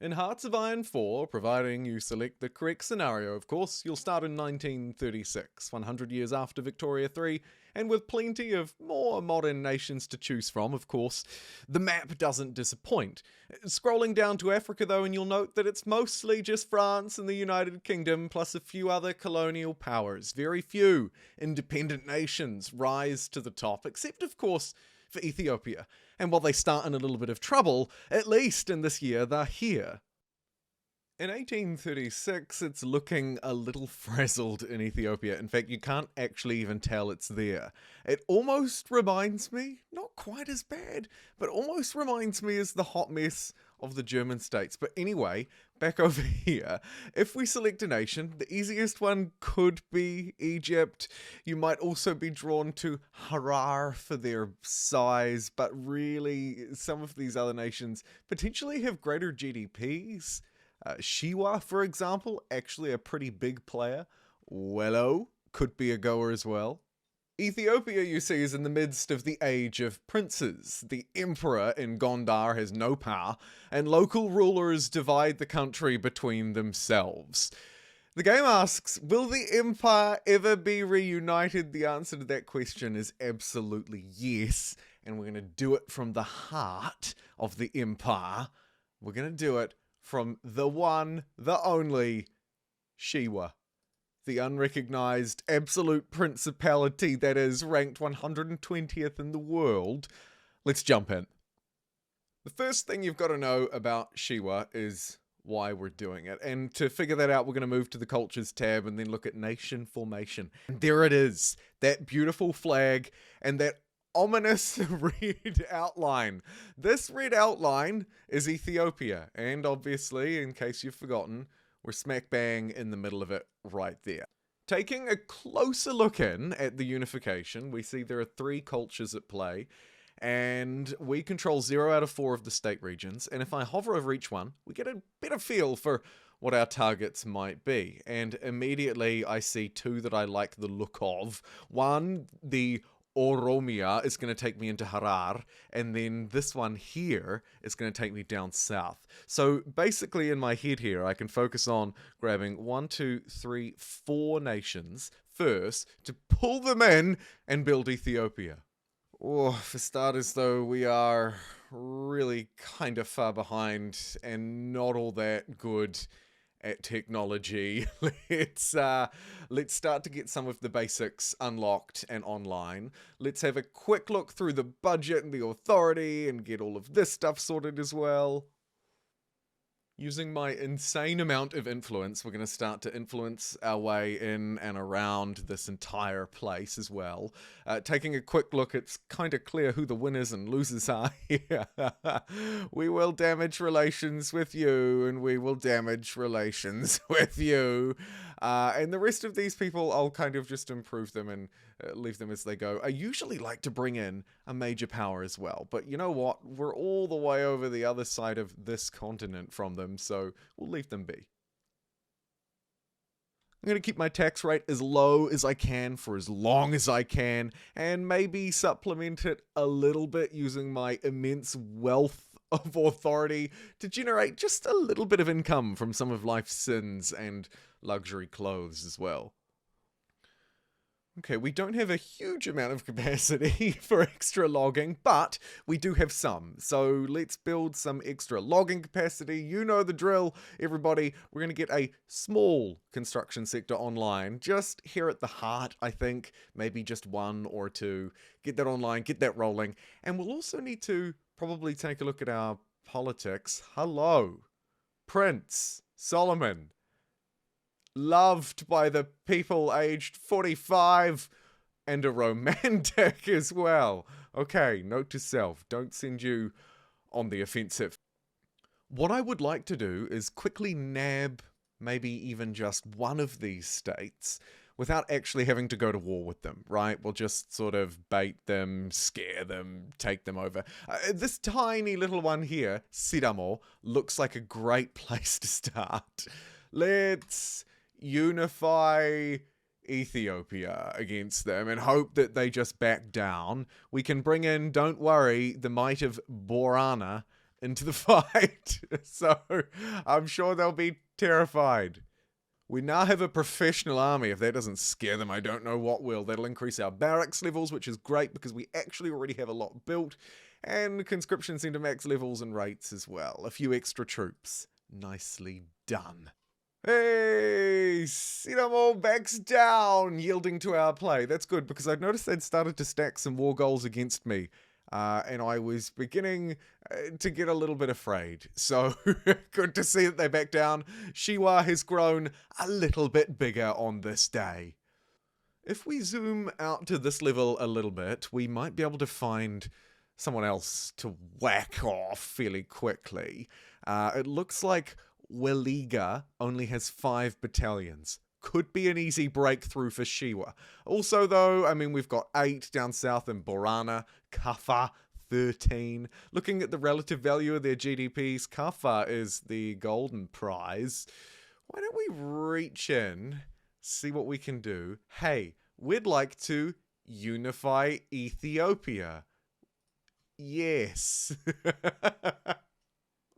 In Hearts of Iron 4, providing you select the correct scenario, of course, you'll start in 1936, 100 years after Victoria 3, and with plenty of more modern nations to choose from, of course, the map doesn't disappoint. Scrolling down to Africa, though, and you'll note that it's mostly just France and the United Kingdom, plus a few other colonial powers. Very few independent nations rise to the top, except, of course, for Ethiopia. And while they start in a little bit of trouble, at least in this year they're here. In 1836, it's looking a little frazzled in Ethiopia. In fact, you can't actually even tell it's there. It almost reminds me, not quite as bad, but almost reminds me as the hot mess of the German states. But anyway, back over here, if we select a nation, the easiest one could be Egypt. You might also be drawn to Harar for their size, but really, some of these other nations potentially have greater GDPs. Shewa, for example, actually a pretty big player. Wello could be a goer as well. Ethiopia, you see, is in the midst of the age of princes. The emperor in Gondar has no power, and local rulers divide the country between themselves. The game asks, will the empire ever be reunited? The answer to that question is absolutely yes, and we're going to do it from the heart of the empire. We're going to do it from the one, the only, Shewa. The unrecognized absolute principality that is ranked 120th in the world. Let's jump in. The first thing you've got to know about Shewa is why we're doing it. And to figure that out, we're going to move to the Cultures tab and then look at Nation Formation. And there it is. That beautiful flag and that ominous red outline. This red outline is Ethiopia, and obviously, in case you've forgotten, we're smack bang in the middle of it right there. Taking a closer look in at the unification, we see there are 3 cultures at play, and we control 0 out of 4 of the state regions, and if I hover over each one, we get a better feel for what our targets might be, and immediately I see 2 that I like the look of. One, the Oromia is going to take me into Harar, and then this one here is going to take me down south. So basically in my head here, I can focus on grabbing 1, 2, 3, 4 nations first to pull them in and build Ethiopia. Oh, for starters though, we are really kind of far behind and not all that good at technology. Let's start to get some of the basics unlocked and online. Let's have a quick look through the budget and the authority and get all of this stuff sorted as well. Using my insane amount of influence, we're going to start to influence our way in and around this entire place as well. Taking a quick look, it's kind of clear who the winners and losers are here. We will damage relations with you, and we will damage relations with you. And the rest of these people, I'll kind of just improve them and leave them as they go. I usually like to bring in a major power as well, but you know what? We're all the way over the other side of this continent from them, so we'll leave them be. I'm going to keep my tax rate as low as I can for as long as I can, and maybe supplement it a little bit using my immense wealth of authority to generate just a little bit of income from some of life's sins and luxury clothes as well. Okay, we don't have a huge amount of capacity for extra logging, but we do have some. So let's build some extra logging capacity. You know the drill, everybody. We're going to get a small construction sector online, just here at the heart, I think. Maybe just 1 or 2. Get that online, get that rolling. And we'll also need to probably take a look at our politics. Hello, Prince Solomon. Loved by the people aged 45 and a romantic as well. Okay, note to self, don't send you on the offensive. What I would like to do is quickly nab maybe even just one of these states without actually having to go to war with them, right? We'll just sort of bait them, scare them, take them over. This tiny little one here, Sidamo, looks like a great place to start. Let's unify Ethiopia against them and hope that they just back down. We can bring in, don't worry, the might of Borana into the fight. So I'm sure they'll be terrified. We now have a professional army. If that doesn't scare them, I don't know what will. That'll increase our barracks levels, which is great because we actually already have a lot built. And conscription center max levels and rates as well. A few extra troops. Nicely done. Hey, see them all backs down, yielding to our play. That's good because I'd noticed they'd started to stack some war goals against me. And I was beginning to get a little bit afraid. So good to see that they back down. Shewa has grown a little bit bigger on this day. If we zoom out to this level a little bit, we might be able to find someone else to whack off fairly quickly. It looks like Weliga only has 5 battalions. Could be an easy breakthrough for Shewa. Also, though, I mean, we've got 8 down south in Borana, Kaffa, 13. Looking at the relative value of their GDPs, Kaffa is the golden prize. Why don't we reach in, see what we can do? Hey, we'd like to unify Ethiopia. Yes.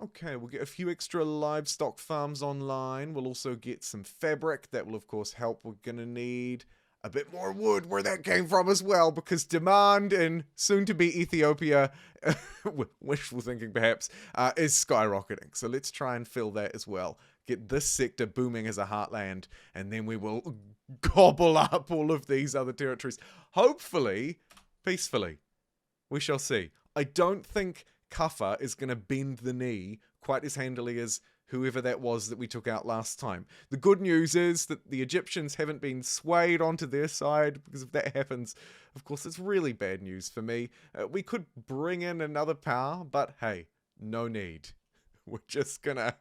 Okay, we'll get a few extra livestock farms online. We'll also get some fabric. That will, of course, help. We're going to need a bit more wood where that came from as well, because demand in soon-to-be Ethiopia, wishful thinking perhaps, is skyrocketing. So let's try and fill that as well. Get this sector booming as a heartland, and then we will gobble up all of these other territories. Hopefully, peacefully. We shall see. I don't think Kaffa is going to bend the knee quite as handily as whoever that was that we took out last time. The good news is that the Egyptians haven't been swayed onto their side, because if that happens, of course, it's really bad news for me. We could bring in another power, but hey, no need. We're just going to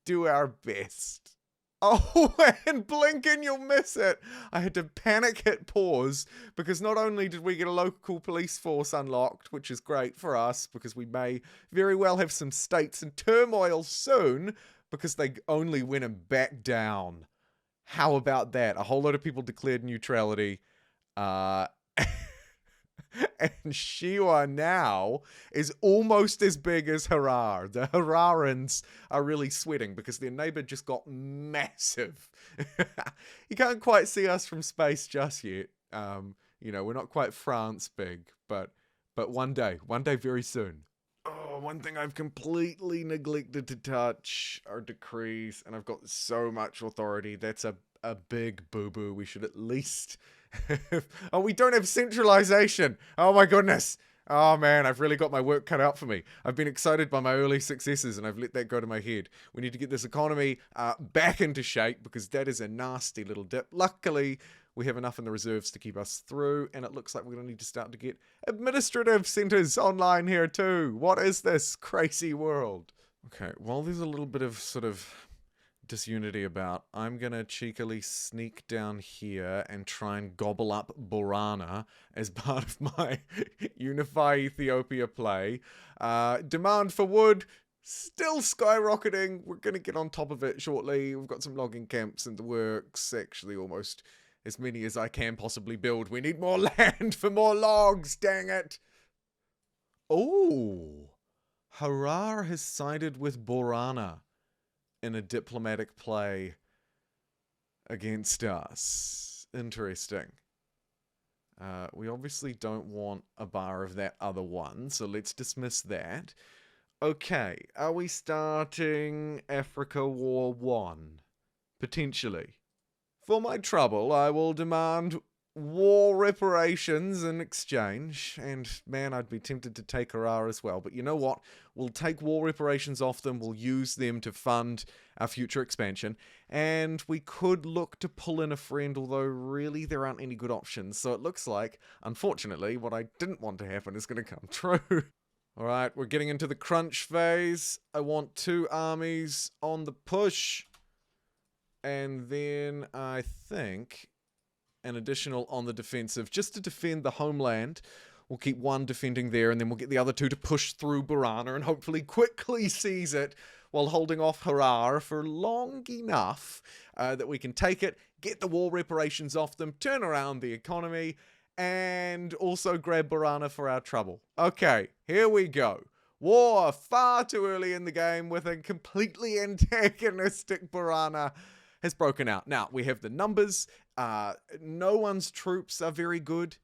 do our best. Oh, and blink and you'll miss it. I had to panic hit pause because not only did we get a local police force unlocked, which is great for us because we may very well have some states in turmoil soon because they only went and backed down. How about that? A whole lot of people declared neutrality. And Shewa now is almost as big as Harar. The Hararans are really sweating because their neighbor just got massive. You can't quite see us from space just yet. You know, we're not quite France big, but one day very soon. Oh, one thing I've completely neglected to touch are decrees, and I've got so much authority. That's a big boo-boo. We should at least... Oh, we don't have centralization. Oh my goodness. Oh man, I've really got my work cut out for me. I've been excited by my early successes and I've let that go to my head. We need to get this economy back into shape because that is a nasty little dip. Luckily, we have enough in the reserves to keep us through, and it looks like we're going to need to start to get administrative centers online here too. What is this crazy world? Okay, while there's a little bit of sort of disunity about, I'm gonna cheekily sneak down here and try and gobble up Borana as part of my Unify Ethiopia play. Demand for wood still skyrocketing. We're gonna get on top of it shortly. We've got some logging camps in the works, actually almost as many as I can possibly build. We need more land for more logs, dang it. Oh, Harar has sided with Borana in a diplomatic play against us. Interesting. We obviously don't want a bar of that other one, so let's dismiss that. Okay, are we starting Africa War 1? Potentially. For my trouble, I will demand war reparations in exchange, and man, I'd be tempted to take Harar as well, but you know what? We'll take war reparations off them, we'll use them to fund our future expansion, and we could look to pull in a friend, although really there aren't any good options, so it looks like, unfortunately, what I didn't want to happen is going to come true. Alright, we're getting into the crunch phase. I want 2 armies on the push, and then I think an additional on the defensive, just to defend the homeland. We'll keep 1 defending there, and then we'll get the other 2 to push through Borana and hopefully quickly seize it while holding off Harar for long enough that we can take it, get the war reparations off them, turn around the economy, and also grab Borana for our trouble. Okay, here we go. War far too early in the game with a completely antagonistic Borana has broken out. Now, we have the numbers. No one's troops are very good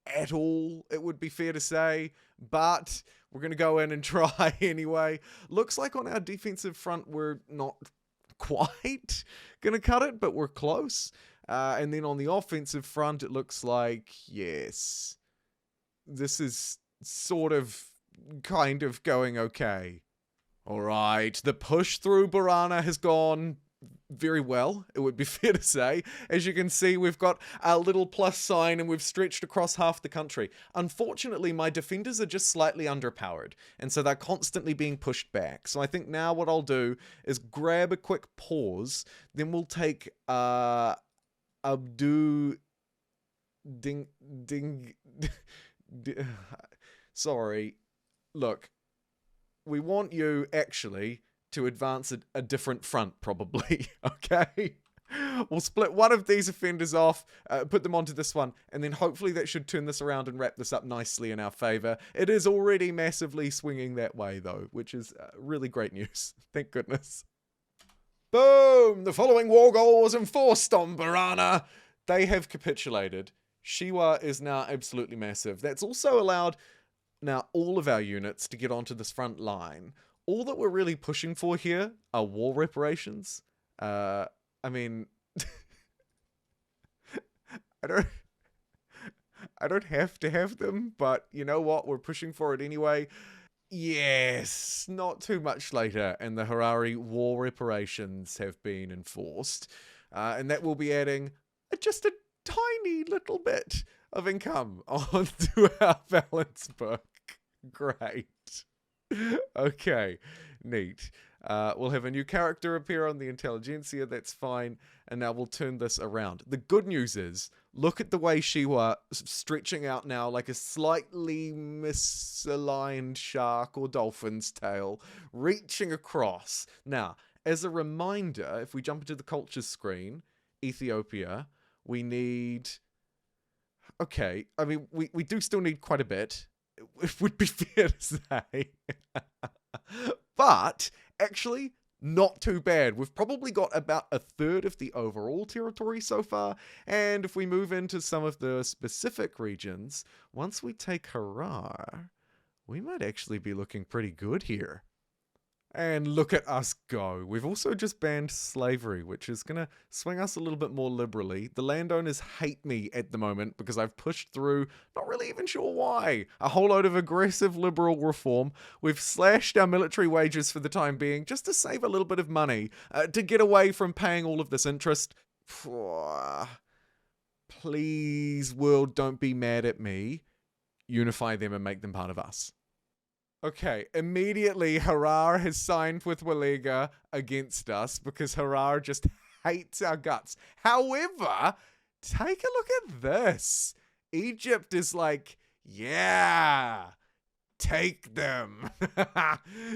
at all, it would be fair to say, but we're going to go in and try anyway. Looks like on our defensive front, we're not quite going to cut it, but we're close. And then on the offensive front, it looks like, yes, this is sort of kind of going okay. All right, the push through Borana has gone very well, it would be fair to say. As you can see, we've got a little plus sign and we've stretched across half the country. Unfortunately, my defenders are just slightly underpowered, and so they're constantly being pushed back. So I think now what I'll do is grab a quick pause, then we'll take sorry. Look, we want you actually to advance a different front, probably. Okay? We'll split one of these offenders off, put them onto this one, and then hopefully that should turn this around and wrap this up nicely in our favor. It is already massively swinging that way, though, which is really great news. Thank goodness. Boom! The following war goal was enforced on Borana. They have capitulated. Shewa is now absolutely massive. That's also allowed now all of our units to get onto this front line. All that we're really pushing for here are war reparations. I mean, I don't have to have them, but you know what? We're pushing for it anyway. Yes, not too much later, and the Harari war reparations have been enforced. And that will be adding just a tiny little bit of income onto our balance book. Great. Okay, neat. We'll have a new character appear on the Intelligentsia, that's fine, and now we'll turn this around. The good news is, look at the way Shewa stretching out now like a slightly misaligned shark or dolphin's tail, reaching across. Now, as a reminder, if we jump into the cultures screen, Ethiopia, we need... Okay, I mean, we do still need quite a bit. It would be fair to say. But, actually, not too bad. We've probably got about a third of the overall territory so far, and if we move into some of the specific regions, once we take Harar, we might actually be looking pretty good here. And look at us go. We've also just banned slavery, which is going to swing us a little bit more liberally. The landowners hate me at the moment because I've pushed through, not really even sure why, a whole load of aggressive liberal reform. We've slashed our military wages for the time being just to save a little bit of money, to get away from paying all of this interest. Please, world, don't be mad at me. Unify them and make them part of us. Okay, immediately Harar has signed with Walega against us because Harar just hates our guts. However, take a look at this. Egypt is like, yeah, take them.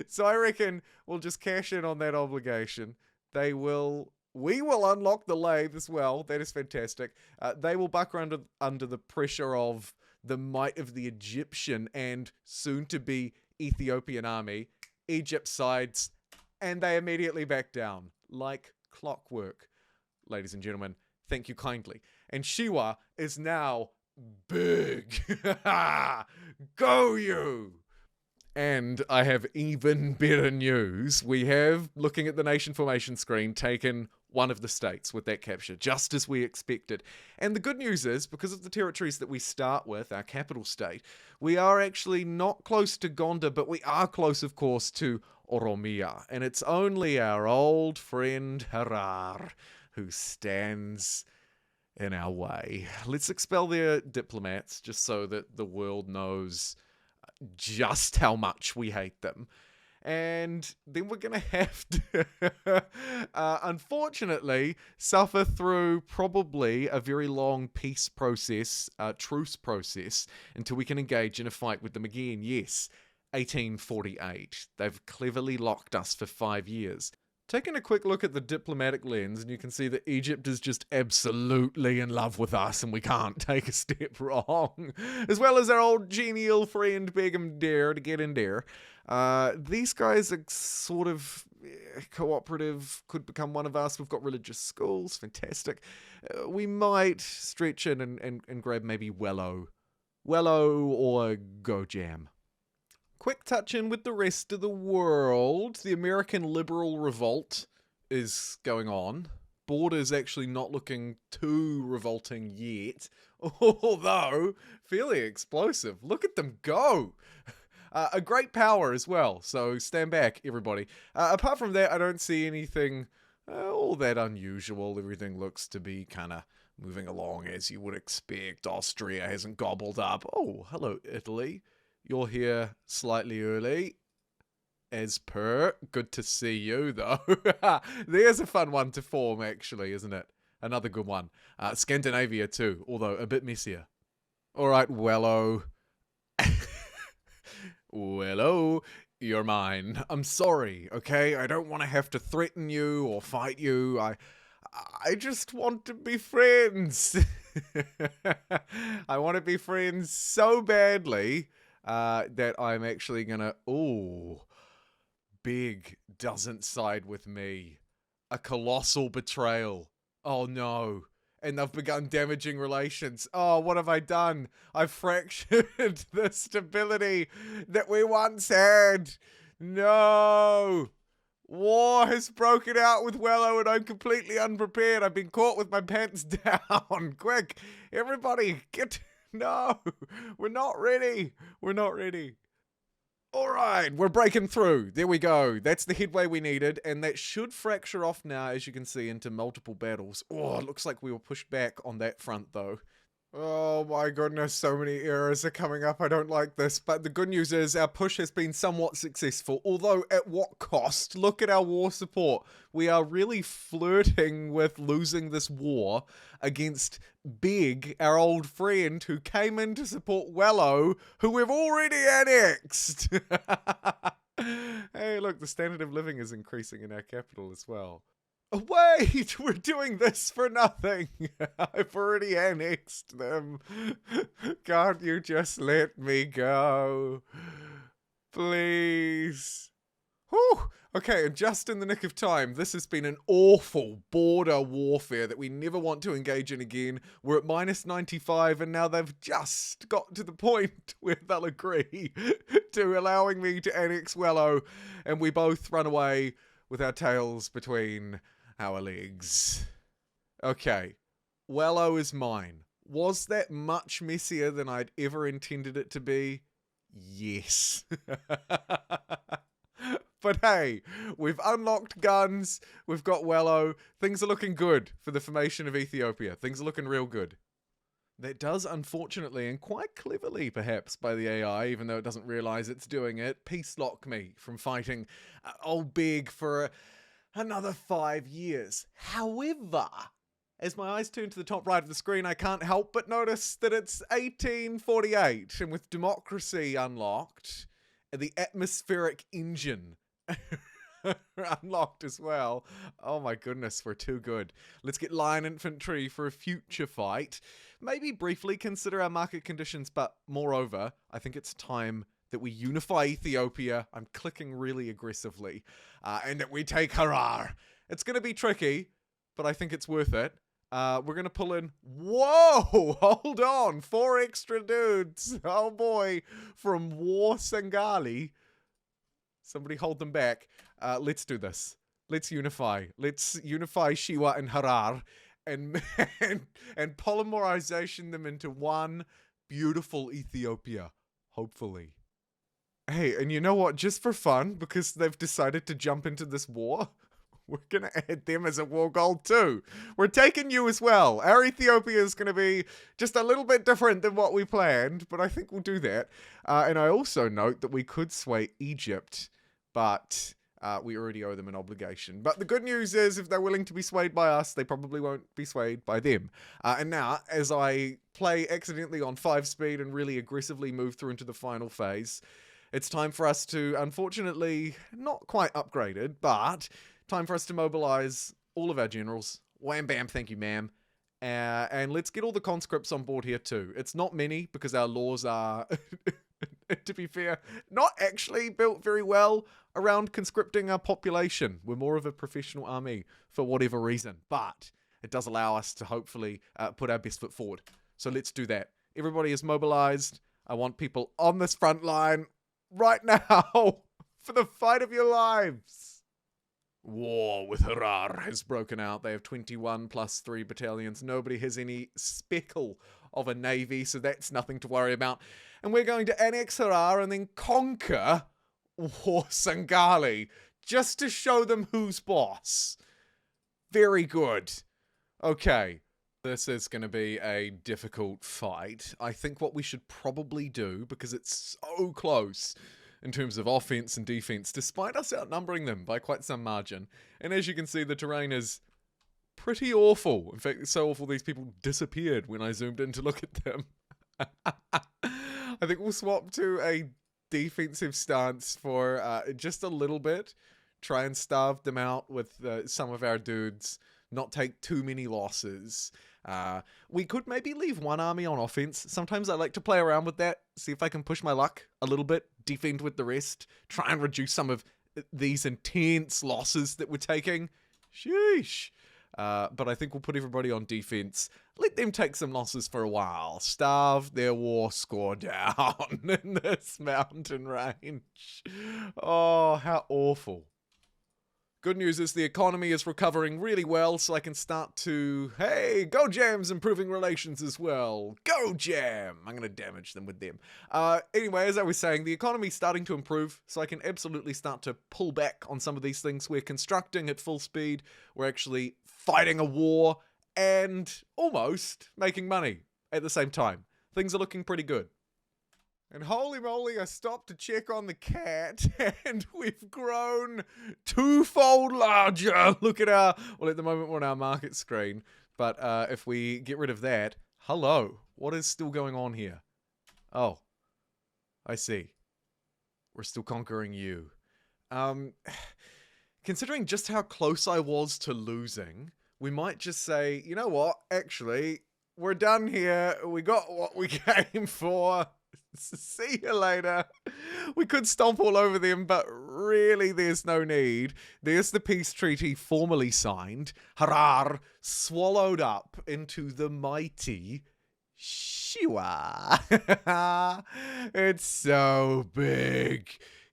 So I reckon we'll just cash in on that obligation. We will unlock the lathe as well. That is fantastic. They will buckle under the pressure of the might of the Egyptian and soon to be Ethiopian army. Egypt sides, and they immediately back down like clockwork. Ladies and gentlemen, thank you kindly. And Shewa is now big. Go you! And I have even better news. We have, looking at the nation formation screen, taken one of the states with that capture, just as we expected. And the good news is, because of the territories that we start with, our capital state, we are actually not close to Gondar, but we are close, of course, to Oromia. And it's only our old friend Harar who stands in our way. Let's expel their diplomats, just so that the world knows just how much we hate them. And then we're going to have to, unfortunately, suffer through probably a very long peace process, truce process, until we can engage in a fight with them again. Yes, 1848. They've cleverly locked us for 5 years. Taking a quick look at the diplomatic lens, and you can see that Egypt is just absolutely in love with us, and we can't take a step wrong. As well as our old genial friend Begum Dare to get in there. These guys are sort of cooperative, could become one of us. We've got religious schools, fantastic. We might stretch in and grab maybe Wello or Gojam. Quick touch in with the rest of the world. The American liberal revolt is going on. Border's actually not looking too revolting yet, although fairly explosive. Look at them go! A great power as well, so stand back, everybody. Apart from that, I don't see anything all that unusual. Everything looks to be kind of moving along as you would expect. Austria hasn't gobbled up. Oh, hello, Italy. You're here slightly early, as per. Good to see you, though. There's a fun one to form, actually, isn't it? Another good one. Scandinavia, too, although a bit messier. All right, Wello. Wello, you're mine. I'm sorry, okay? I don't want to have to threaten you or fight you. I just want to be friends. I want to be friends so badly that I'm actually gonna... Ooh, Big doesn't side with me. A colossal betrayal. Oh no. And they've begun damaging relations. Oh, what have I done? I've fractured the stability that we once had. No. War has broken out with Wello and I'm completely unprepared. I've been caught with my pants down. Quick, everybody, get... No, we're not ready. We're not ready. All right, we're breaking through. There we go. That's the headway we needed, and that should fracture off now, as you can see, into multiple battles. Oh, it looks like we were pushed back on that front, though. Oh my goodness, so many errors are coming up. I don't like this, but the good news is our push has been somewhat successful, although at what cost? Look at our war support. We are really flirting with losing this war against Big, our old friend, who came in to support Wello, who we've already annexed. Hey, look, the standard of living is increasing in our capital as well. Wait, we're doing this for nothing. I've already annexed them. Can't you just let me go? Please. Whew. Okay, and just in the nick of time, this has been an awful border warfare that we never want to engage in again. We're at -95, and now they've just got to the point where they'll agree to allowing me to annex Wello, and we both run away with our tails between our legs. Okay, Wello is mine. Was that much messier than I'd ever intended it to be? Yes. But hey, we've unlocked guns, we've got Wello, things are looking good for the formation of Ethiopia. Things are looking real good. That does, unfortunately, and quite cleverly perhaps by the AI, even though it doesn't realise it's doing it, peace lock me from fighting old Big for another 5 years. However, as my eyes turn to the top right of the screen, I can't help but notice that it's 1848, and with democracy unlocked, the atmospheric engine unlocked as well. Oh my goodness, we're too good. Let's get line infantry for a future fight. Maybe briefly consider our market conditions, but moreover, I think it's time that we unify Ethiopia. I'm clicking really aggressively. And that we take Harar. It's going to be tricky, but I think it's worth it. We're going to pull in... Whoa! Hold on! 4 extra dudes. Oh boy. From War Sangali. Somebody hold them back. Let's do this. Let's unify. Let's unify Shewa and Harar. And polymerization them into one beautiful Ethiopia. Hopefully. Hey, and you know what? Just for fun, because they've decided to jump into this war, we're going to add them as a war goal too. We're taking you as well. Our Ethiopia is going to be just a little bit different than what we planned, but I think we'll do that. And I also note that we could sway Egypt, but we already owe them an obligation. But the good news is, if they're willing to be swayed by us, they probably won't be swayed by them. And now, as I play accidentally on 5 speed and really aggressively move through into the final phase, it's time for us to, unfortunately, not quite upgraded, but Time for us to mobilize all of our generals. Wham bam, thank you ma'am. And let's get all the conscripts on board here too. It's not many because our laws are, to be fair, not actually built very well around conscripting our population. We're more of a professional army for whatever reason, but it does allow us to hopefully put our best foot forward. So let's do that. Everybody is mobilized. I want people on this front line right now for the fight of your lives. War with Harar has broken out. They have 21 plus 3 battalions. Nobody has any speckle of a navy, so that's nothing to worry about. And we're going to annex Harar and then conquer War Sangali just to show them who's boss. Very good. Okay, this is going to be a difficult fight. I think what we should probably do, because it's so close in terms of offense and defense, despite us outnumbering them by quite some margin. And as you can see, the terrain is pretty awful. In fact, it's so awful these people disappeared when I zoomed in to look at them. I think we'll swap to a defensive stance for just a little bit. Try and starve them out with some of our dudes. Not take too many losses. We could maybe leave one army on offense. Sometimes I like to play around with that, see if I can push my luck a little bit, defend with the rest, try and reduce some of these intense losses that we're taking. Sheesh. But I think we'll put everybody on defense. Let them take some losses for a while. Starve their war score down in this mountain range. Oh, how awful. Good news is the economy is recovering really well, so I can start to, hey, Go Jam's improving relations as well. Go Jam! I'm going to damage them with them. Anyway, as I was saying, the economy's starting to improve, so I can absolutely start to pull back on some of these things. We're constructing at full speed. We're actually fighting a war and almost making money at the same time. Things are looking pretty good. And holy moly, I stopped to check on the cat, and we've grown twofold larger. Look at our, well, at the moment we're on our market screen, but if we get rid of that, hello, what is still going on here? Oh, I see. We're still conquering you. Considering just how close I was to losing, we might just say, you know what, actually, we're done here. We got what we came for. See you later. We could stomp all over them, but really there's no need. There's the peace treaty formally signed. Harar swallowed up into the mighty Shewa. It's so big.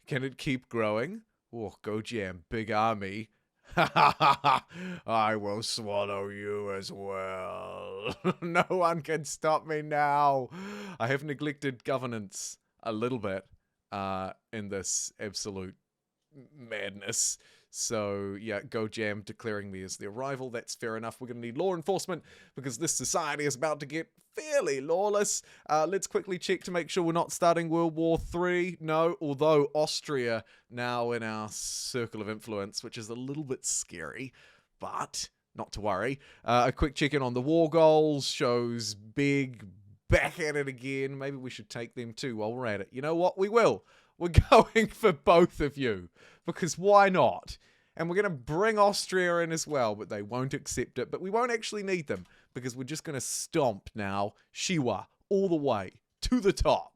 Can it keep growing? Oh, Go Jam, big army. I will swallow you as well. No one can stop me now. I have neglected governance a little bit in this absolute madness. So, yeah, Go Jam declaring me as their rival. That's fair enough. We're going to need law enforcement because this society is about to get fairly lawless. Let's quickly check to make sure we're not starting World War III. No, although Austria now in our circle of influence, which is a little bit scary, but not to worry. A quick check-in on the war goals shows big back at it again. Maybe we should take them too while we're at it. You know what? We will. We're going for both of you because why not? And we're going to bring Austria in as well, but they won't accept it. But we won't actually need them because we're just going to stomp now Shewa all the way to the top.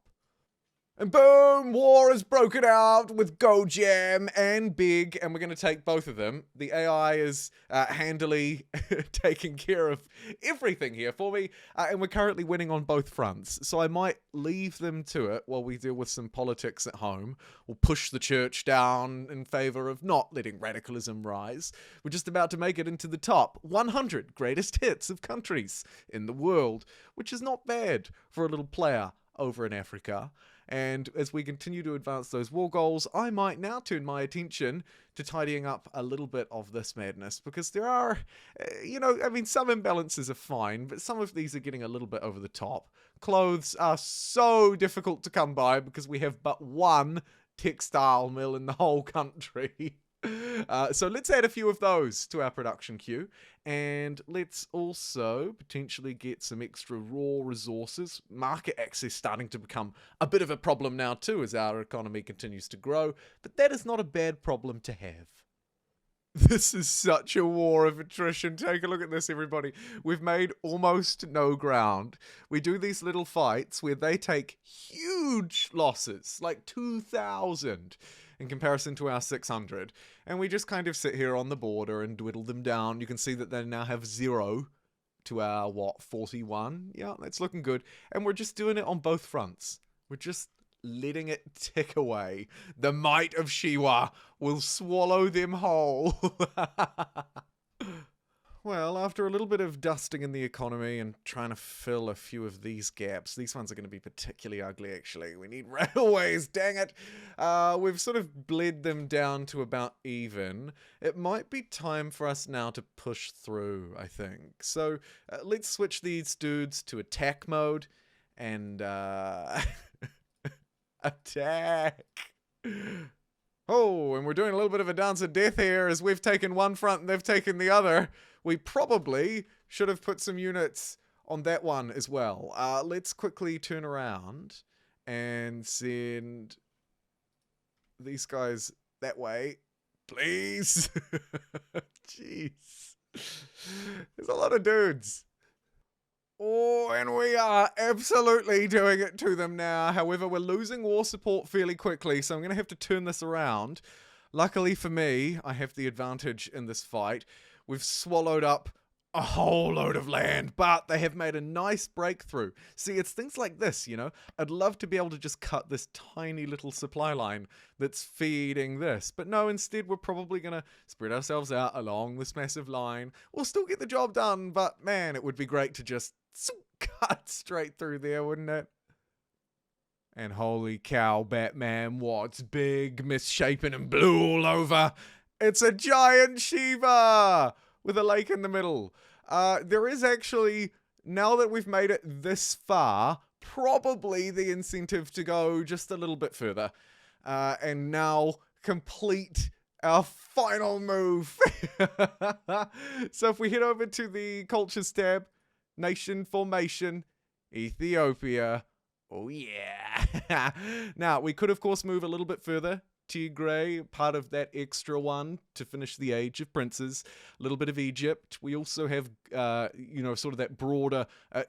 And boom, war has broken out with Go Jam and Big, and we're going to take both of them. The AI is handily taking care of everything here for me, and we're currently winning on both fronts. So I might leave them to it while we deal with some politics at home. We'll push the church down in favor of not letting radicalism rise. We're just about to make it into the top 100 greatest hits of countries in the world, which is not bad for a little player over in Africa. And as we continue to advance those war goals, I might now turn my attention to tidying up a little bit of this madness, because there are, some imbalances are fine, but some of these are getting a little bit over the top. Clothes are so difficult to come by because we have but one textile mill in the whole country. So let's add a few of those to our production queue, and let's also potentially get some extra raw resources. Market access starting to become a bit of a problem now too as our economy continues to grow, but that is not a bad problem to have. This is such a war of attrition. Take a look at this, everybody. We've made almost no ground. We do these little fights where they take huge losses, like 2,000 in comparison to our 600. And we just kind of sit here on the border and dwiddle them down. You can see that they now have 0 to our, 41? Yeah, that's looking good. And we're just doing it on both fronts. We're just letting it tick away. The might of Shewa will swallow them whole. Well, after a little bit of dusting in the economy and trying to fill a few of these gaps, these ones are going to be particularly ugly, actually. We need railways, dang it. We've sort of bled them down to about even. It might be time for us now to push through, I think. So let's switch these dudes to attack mode and attack. Oh, and we're doing a little bit of a dance of death here as we've taken one front and they've taken the other. We probably should have put some units on that one as well. Let's quickly turn around and send these guys that way, please. Jeez. There's a lot of dudes. Oh, and we are absolutely doing it to them now. However, we're losing war support fairly quickly, so I'm going to have to turn this around. Luckily for me, I have the advantage in this fight. We've swallowed up a whole load of land, but they have made a nice breakthrough. See, it's things like this, you know? I'd love to be able to just cut this tiny little supply line that's feeding this. But no, instead we're probably going to spread ourselves out along this massive line. We'll still get the job done, but man, it would be great to just cut straight through there, wouldn't it? And holy cow, Batman, what's big, misshapen, and blue all over? It's a giant Shewa with a lake in the middle. There is actually, now that we've made it this far, probably the incentive to go just a little bit further. And now complete our final move. So if we head over to the Cultures tab, Nation Formation, Ethiopia. Oh yeah. Now, we could of course move a little bit further. Tigray, part of that extra one to finish the Age of Princes. A little bit of Egypt. We also have, sort of that broader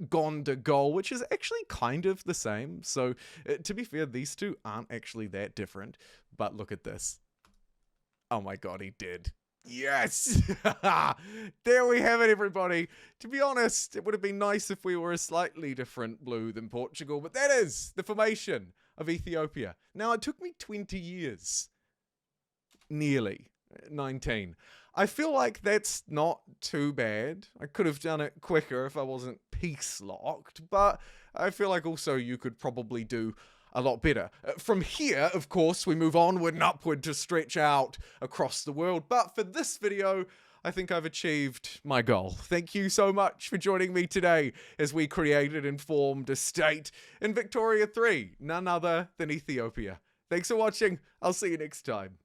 Gonda goal, which is actually kind of the same. So, to be fair, these two aren't actually that different. But look at this. Oh my god, he did. Yes! There we have it, everybody. To be honest, it would have been nice if we were a slightly different blue than Portugal, but that is the formation of Ethiopia. Now, it took me 20 years. Nearly. 19. I feel like that's not too bad. I could have done it quicker if I wasn't peace-locked, but I feel like also you could probably do a lot better. From here, of course, we move onward and upward to stretch out across the world. But for this video, I think I've achieved my goal. Thank you so much for joining me today as we created and formed a state in Victoria 3, none other than Ethiopia. Thanks for watching. I'll see you next time.